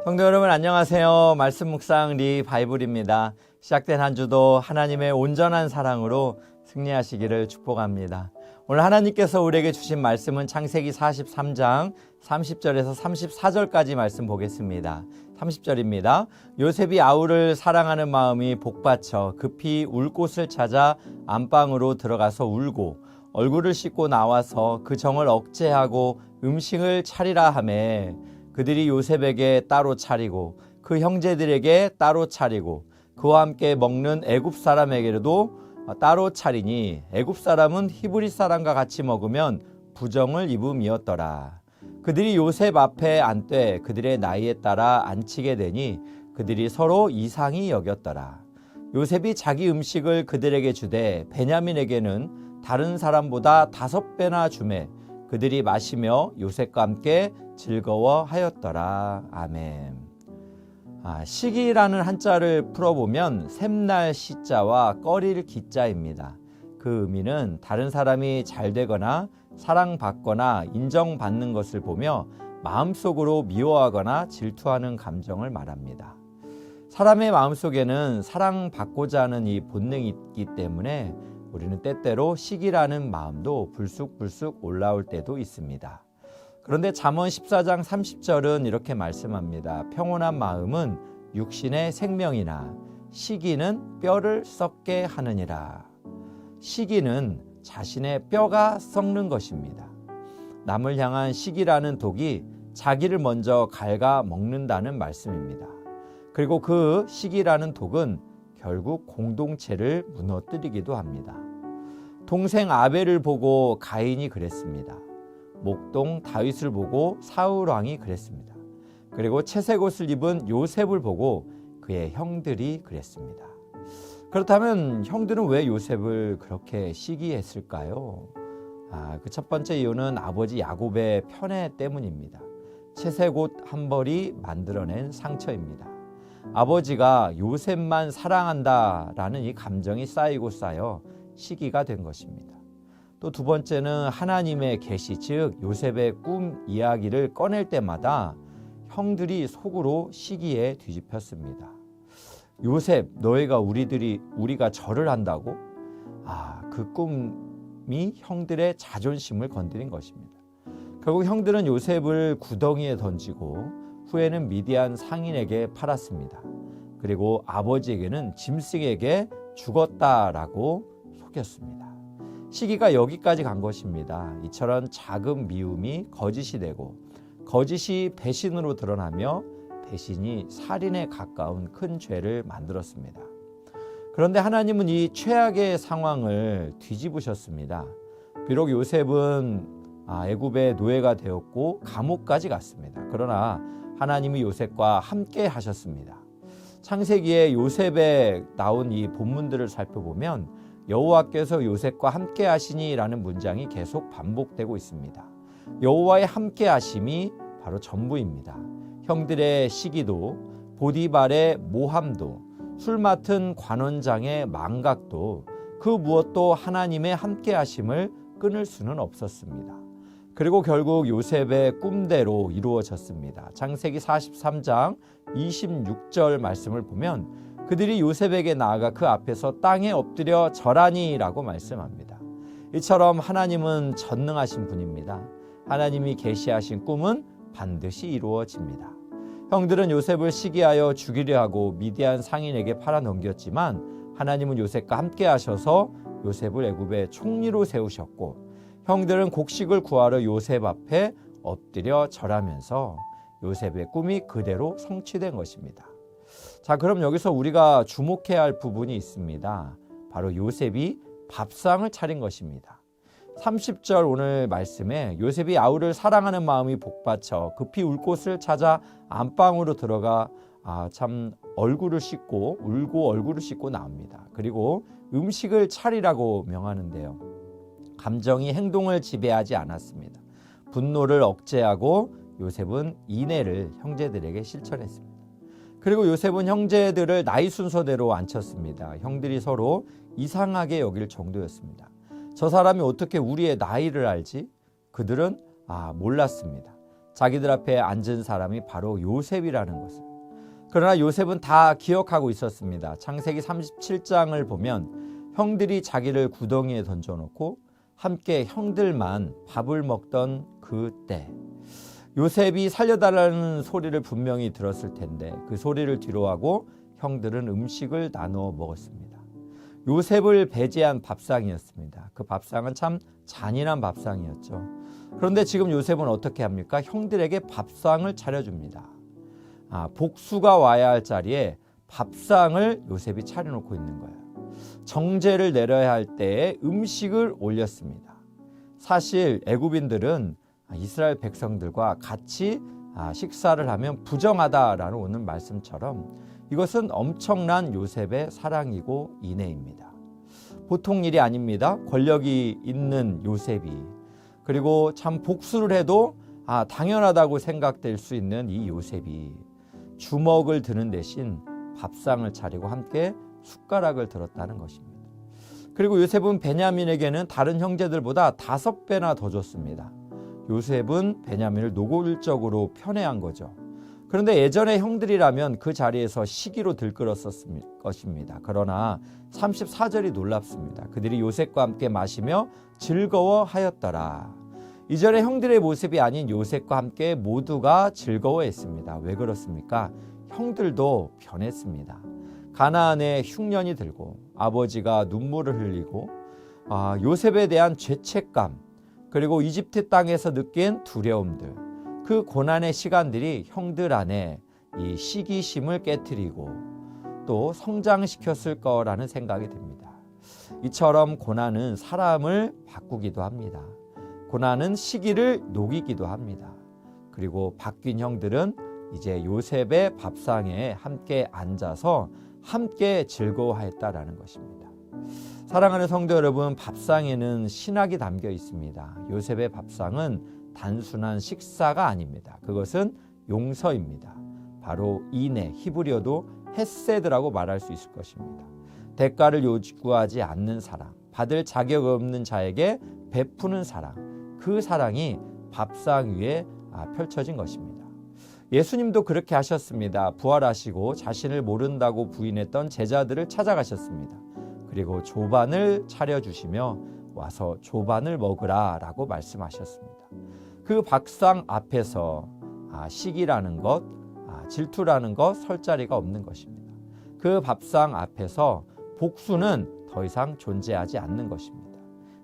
성도 여러분 안녕하세요. 말씀 묵상 리바이블입니다. 시작된 한 주도 하나님의 온전한 사랑으로 승리하시기를 축복합니다. 오늘 하나님께서 우리에게 주신 말씀은 창세기 43장 30절에서 34절까지 말씀 보겠습니다. 30절입니다. 요셉이 아우를 사랑하는 마음이 복받쳐 급히 울 곳을 찾아 안방으로 들어가서 울고 얼굴을 씻고 나와서 그 정을 억제하고 음식을 차리라 하매 그들이 요셉에게 따로 차리고 그 형제들에게 따로 차리고 그와 함께 먹는 애굽 사람에게도 따로 차리니 애굽 사람은 히브리 사람과 같이 먹으면 부정을 입음이었더라. 그들이 요셉 앞에 앉되 그들의 나이에 따라 앉히게 되니 그들이 서로 이상히 여겼더라. 요셉이 자기 음식을 그들에게 주되 베냐민에게는 다른 사람보다 5배나 주매 그들이 마시며 요셉과 함께 즐거워하였더라. 아멘. 시기라는 한자를 풀어보면 샘날 시자와 꺼릴 기자입니다. 그 의미는 다른 사람이 잘 되거나 사랑받거나 인정받는 것을 보며 마음속으로 미워하거나 질투하는 감정을 말합니다. 사람의 마음속에는 사랑받고자 하는 이 본능이 있기 때문에 우리는 때때로 시기라는 마음도 불쑥불쑥 올라올 때도 있습니다. 그런데 잠언 14장 30절은 이렇게 말씀합니다. 평온한 마음은 육신의 생명이나 시기는 뼈를 썩게 하느니라. 시기는 자신의 뼈가 썩는 것입니다. 남을 향한 시기라는 독이 자기를 먼저 갉아 먹는다는 말씀입니다. 그리고 그 시기라는 독은 결국 공동체를 무너뜨리기도 합니다. 동생 아벨을 보고 가인이 그랬습니다. 목동 다윗을 보고 사울 왕이 그랬습니다. 그리고 채색 옷을 입은 요셉을 보고 그의 형들이 그랬습니다. 그렇다면 형들은 왜 요셉을 그렇게 시기했을까요? 그 첫 번째 이유는 아버지 야곱의 편애 때문입니다. 채색 옷 한 벌이 만들어낸 상처입니다. 아버지가 요셉만 사랑한다라는 이 감정이 쌓이고 쌓여 시기가 된 것입니다. 또 두 번째는 하나님의 계시, 즉 요셉의 꿈 이야기를 꺼낼 때마다 형들이 속으로 시기에 뒤집혔습니다. 요셉, 너희가 우리가 절을 한다고? 그 꿈이 형들의 자존심을 건드린 것입니다. 결국 형들은 요셉을 구덩이에 던지고 후에는 미디안 상인에게 팔았습니다. 그리고 아버지에게는 짐승에게 죽었다라고 속였습니다. 시기가 여기까지 간 것입니다. 이처럼 작은 미움이 거짓이 되고 거짓이 배신으로 드러나며 배신이 살인에 가까운 큰 죄를 만들었습니다. 그런데 하나님은 이 최악의 상황을 뒤집으셨습니다. 비록 요셉은 애굽의 노예가 되었고 감옥까지 갔습니다. 그러나 하나님이 요셉과 함께 하셨습니다. 창세기에 요셉에 나온 이 본문들을 살펴보면 여호와께서 요셉과 함께 하시니라는 문장이 계속 반복되고 있습니다. 여호와의 함께 하심이 바로 전부입니다. 형들의 시기도, 보디발의 모함도, 술 맡은 관원장의 망각도 그 무엇도 하나님의 함께 하심을 끊을 수는 없었습니다. 그리고 결국 요셉의 꿈대로 이루어졌습니다. 창세기 43장 26절 말씀을 보면 그들이 요셉에게 나아가 그 앞에서 땅에 엎드려 절하니라고 말씀합니다. 이처럼 하나님은 전능하신 분입니다. 하나님이 계시하신 꿈은 반드시 이루어집니다. 형들은 요셉을 시기하여 죽이려 하고 미디안 상인에게 팔아 넘겼지만 하나님은 요셉과 함께 하셔서 요셉을 애굽의 총리로 세우셨고 형들은 곡식을 구하러 요셉 앞에 엎드려 절하면서 요셉의 꿈이 그대로 성취된 것입니다. 자, 그럼 여기서 우리가 주목해야 할 부분이 있습니다. 바로 요셉이 밥상을 차린 것입니다. 30절 오늘 말씀에 요셉이 아우를 사랑하는 마음이 복받쳐 급히 울 곳을 찾아 안방으로 들어가 얼굴을 씻고 울고 얼굴을 씻고 나옵니다. 그리고 음식을 차리라고 명하는데요. 감정이 행동을 지배하지 않았습니다. 분노를 억제하고 요셉은 인애를 형제들에게 실천했습니다. 그리고 요셉은 형제들을 나이 순서대로 앉혔습니다. 형들이 서로 이상하게 여길 정도였습니다. 저 사람이 어떻게 우리의 나이를 알지? 그들은 몰랐습니다. 자기들 앞에 앉은 사람이 바로 요셉이라는 것을. 그러나 요셉은 다 기억하고 있었습니다. 창세기 37장을 보면 형들이 자기를 구덩이에 던져놓고 함께 형들만 밥을 먹던 그때 요셉이 살려달라는 소리를 분명히 들었을 텐데 그 소리를 뒤로하고 형들은 음식을 나누어 먹었습니다. 요셉을 배제한 밥상이었습니다. 그 밥상은 참 잔인한 밥상이었죠. 그런데 지금 요셉은 어떻게 합니까? 형들에게 밥상을 차려줍니다. 복수가 와야 할 자리에 밥상을 요셉이 차려놓고 있는 거예요. 정죄를 내려야 할 때에 음식을 올렸습니다. 사실 애굽인들은 이스라엘 백성들과 같이 식사를 하면 부정하다라는 오늘 말씀처럼 이것은 엄청난 요셉의 사랑이고 인애입니다. 보통 일이 아닙니다. 권력이 있는 요셉이, 그리고 참 복수를 해도 당연하다고 생각될 수 있는 이 요셉이 주먹을 드는 대신 밥상을 차리고 함께 숟가락을 들었다는 것입니다. 그리고 요셉은 베냐민에게는 다른 형제들보다 5배나 더 줬습니다. 요셉은 베냐민을 노골적으로 편애한 거죠. 그런데 예전의 형들이라면 그 자리에서 시기로 들끓었을 것입니다. 그러나 34절이 놀랍습니다. 그들이 요셉과 함께 마시며 즐거워하였더라. 이전의 형들의 모습이 아닌 요셉과 함께 모두가 즐거워했습니다. 왜 그렇습니까? 형들도 변했습니다. 가나안에 흉년이 들고 아버지가 눈물을 흘리고 요셉에 대한 죄책감, 그리고 이집트 땅에서 느낀 두려움들, 그 고난의 시간들이 형들 안에 이 시기심을 깨트리고 또 성장시켰을 거라는 생각이 듭니다. 이처럼 고난은 사람을 바꾸기도 합니다. 고난은 시기를 녹이기도 합니다. 그리고 바뀐 형들은 이제 요셉의 밥상에 함께 앉아서 함께 즐거워했다라는 것입니다. 사랑하는 성도 여러분, 밥상에는 신학이 담겨 있습니다. 요셉의 밥상은 단순한 식사가 아닙니다. 그것은 용서입니다. 바로 인애, 히브리어도 헤세드라고 말할 수 있을 것입니다. 대가를 요구하지 않는 사랑, 받을 자격 없는 자에게 베푸는 사랑, 그 사랑이 밥상 위에 펼쳐진 것입니다. 예수님도 그렇게 하셨습니다. 부활하시고 자신을 모른다고 부인했던 제자들을 찾아가셨습니다. 그리고 조반을 차려주시며 와서 조반을 먹으라 라고 말씀하셨습니다. 그 밥상 앞에서 시기라는 것, 질투라는 것 설 자리가 없는 것입니다. 그 밥상 앞에서 복수는 더 이상 존재하지 않는 것입니다.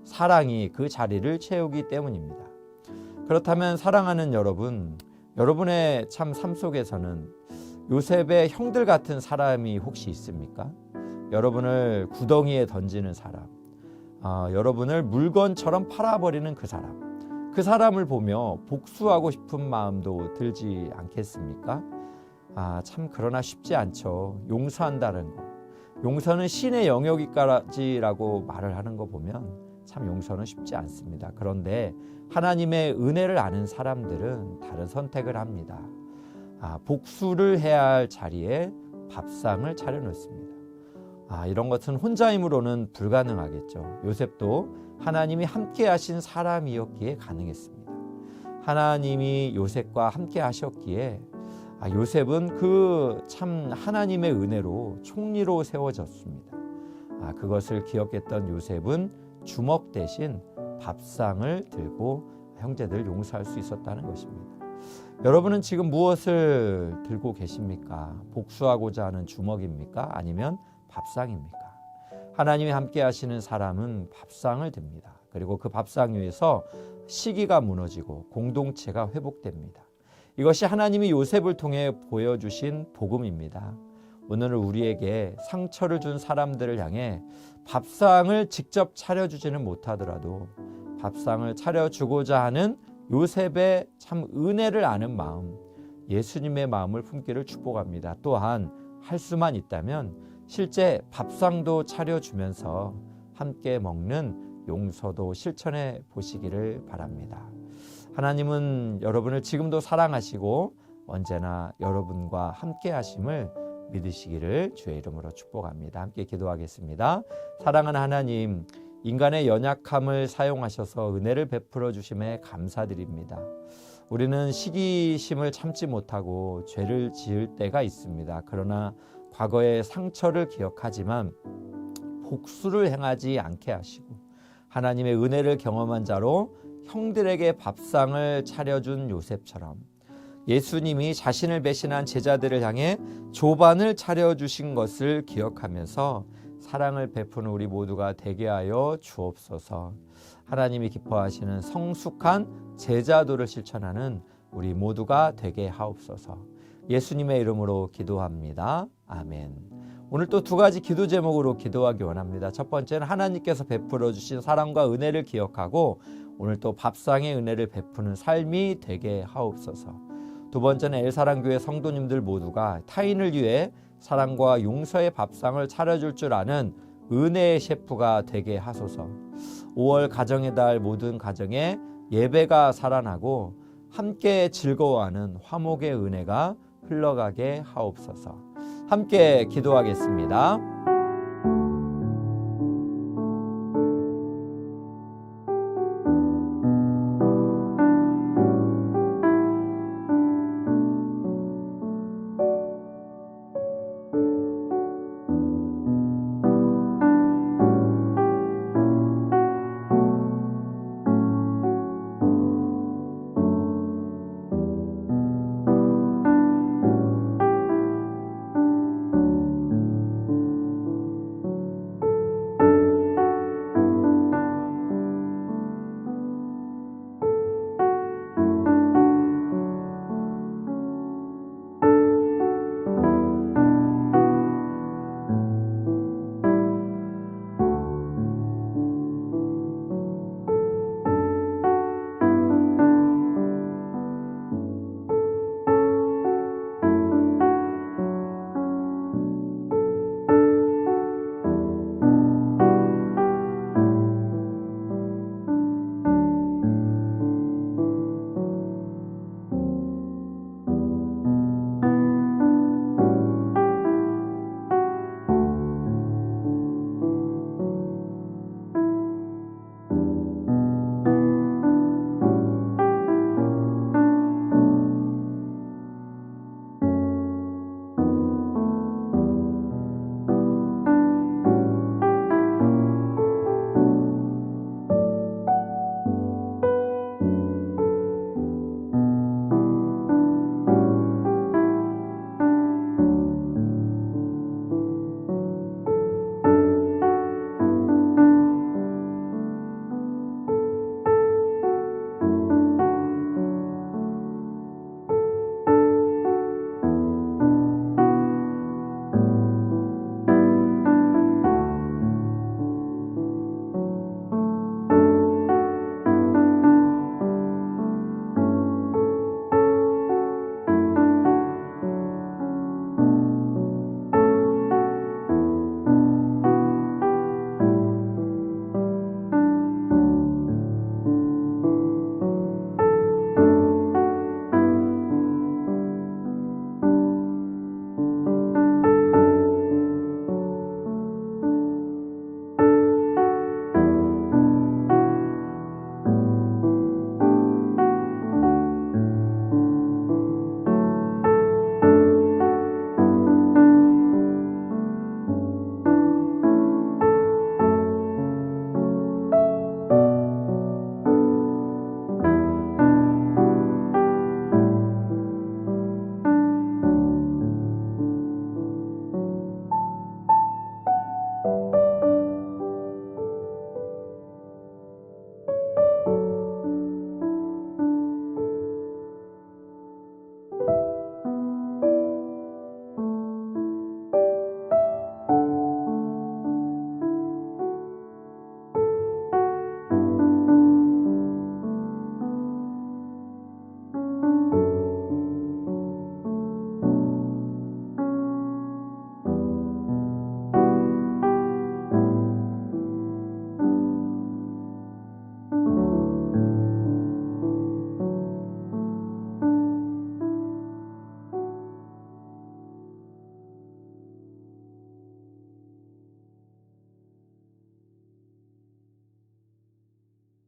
사랑이 그 자리를 채우기 때문입니다. 그렇다면 사랑하는 여러분, 여러분의 참 삶 속에서는 요셉의 형들 같은 사람이 혹시 있습니까? 여러분을 구덩이에 던지는 사람, 여러분을 물건처럼 팔아버리는 그 사람을 보며 복수하고 싶은 마음도 들지 않겠습니까? 참 그러나 쉽지 않죠. 용서한다는 거, 용서는 신의 영역이까지라고 말을 하는 거 보면 참 용서는 쉽지 않습니다. 그런데 하나님의 은혜를 아는 사람들은 다른 선택을 합니다. 복수를 해야 할 자리에 밥상을 차려놓습니다. 이런 것은 혼자 힘으로는 불가능하겠죠. 요셉도 하나님이 함께 하신 사람이었기에 가능했습니다. 하나님이 요셉과 함께 하셨기에 요셉은 그 참 하나님의 은혜로 총리로 세워졌습니다. 그것을 기억했던 요셉은 주먹 대신 밥상을 들고 형제들 용서할 수 있었다는 것입니다. 여러분은 지금 무엇을 들고 계십니까? 복수하고자 하는 주먹입니까? 아니면 밥상입니까? 하나님이 함께 하시는 사람은 밥상을 듭니다. 그리고 그 밥상 위에서 시기가 무너지고 공동체가 회복됩니다. 이것이 하나님이 요셉을 통해 보여주신 복음입니다. 오늘 우리에게 상처를 준 사람들을 향해 밥상을 직접 차려주지는 못하더라도 밥상을 차려주고자 하는 요셉의 참 은혜를 아는 마음, 예수님의 마음을 품기를 축복합니다. 또한 할 수만 있다면 실제 밥상도 차려주면서 함께 먹는 용서도 실천해 보시기를 바랍니다. 하나님은 여러분을 지금도 사랑하시고 언제나 여러분과 함께 하심을 믿으시기를 주의 이름으로 축복합니다. 함께 기도하겠습니다. 사랑하는 하나님, 인간의 연약함을 사용하셔서 은혜를 베풀어 주심에 감사드립니다. 우리는 시기심을 참지 못하고 죄를 지을 때가 있습니다. 그러나 과거의 상처를 기억하지만 복수를 행하지 않게 하시고 하나님의 은혜를 경험한 자로 형들에게 밥상을 차려준 요셉처럼 예수님이 자신을 배신한 제자들을 향해 조반을 차려주신 것을 기억하면서 사랑을 베푸는 우리 모두가 되게 하여 주옵소서. 하나님이 기뻐하시는 성숙한 제자도를 실천하는 우리 모두가 되게 하옵소서. 예수님의 이름으로 기도합니다. 아멘. 오늘 또 두 가지 기도 제목으로 기도하기 원합니다. 첫 번째는 하나님께서 베풀어 주신 사랑과 은혜를 기억하고 오늘 또 밥상의 은혜를 베푸는 삶이 되게 하옵소서. 두 번째는 엘사랑교회 성도님들 모두가 타인을 위해 사랑과 용서의 밥상을 차려줄 줄 아는 은혜의 셰프가 되게 하소서. 5월 가정의 달 모든 가정에 예배가 살아나고 함께 즐거워하는 화목의 은혜가 흘러가게 하옵소서. 함께 기도하겠습니다.